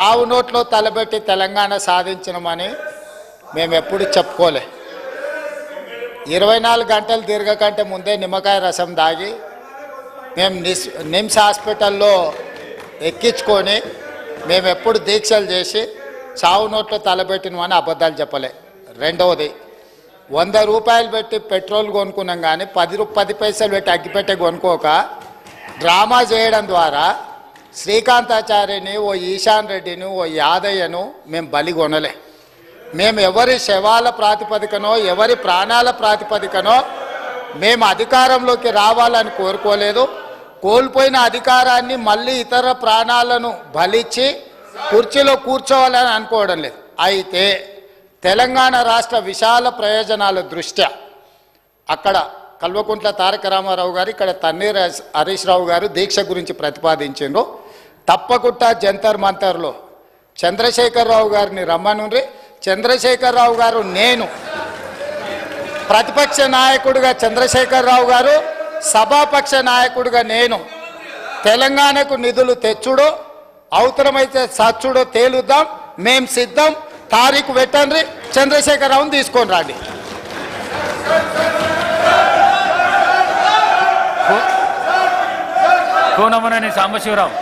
ఆవు నోట్లో తలబెట్టి తెలంగాణ సాధించమని మేము ఎప్పుడు చెప్పుకోలే. 24 గంటలు తిరగకంటే ముందే నిమ్మకాయ రసం దాగి మేము నిమ్స్ హాస్పిటల్లో ఎక్కించుకొని మేము ఎప్పుడు దీక్షలు చేసి చావు నోట్లో తలబెట్టినమని అబద్ధాలు చెప్పలే. రెండవది, 100 రూపాయలు పెట్టి పెట్రోల్ కొనుక్కున్నాం కానీ 10 పైసలు పెట్టి అగ్గిపెట్టే కొనుక్కోక డ్రామా చేయడం ద్వారా శ్రీకాంతాచార్యని, ఓ ఈశాన్ రెడ్డిని, ఓ యాదయ్యను మేము బలి కొనలే. మేము ఎవరి శవాల ప్రాతిపదికనో ఎవరి ప్రాణాల ప్రాతిపదికనో మేము అధికారంలోకి రావాలని కోరుకోలేదు. కోల్పోయిన అధికారాన్ని మళ్ళీ ఇతర ప్రాణాలను బలిచ్చి కుర్చీలో కూర్చోవాలని అనుకోవడం లేదు. అయితే తెలంగాణ రాష్ట్ర విశాల ప్రయోజనాల దృష్ట్యా అక్కడ కల్వకుంట్ల తారక రామారావు గారు, ఇక్కడ తన్నీర్ హరీష్ రావు గారు దీక్ష గురించి ప్రతిపాదించారు. తప్పకుండా జంతర్ మంతర్లో చంద్రశేఖరరావు గారిని రమ్మనుండ్రి. చంద్రశేఖరరావు గారు, నేను ప్రతిపక్ష నాయకుడిగా చంద్రశేఖరరావు గారు, సభాపక్ష నాయకుడిగా నేను తెలంగాణకు నిధులు తెచ్చుడో అవసరమైతే సచ్చుడో తేలుద్దాం. మేం సిద్ధం. తారీఖు పెట్టండి, చంద్రశేఖరరావుని తీసుకొని రండి. కోనమనేని సాంబశివరావు.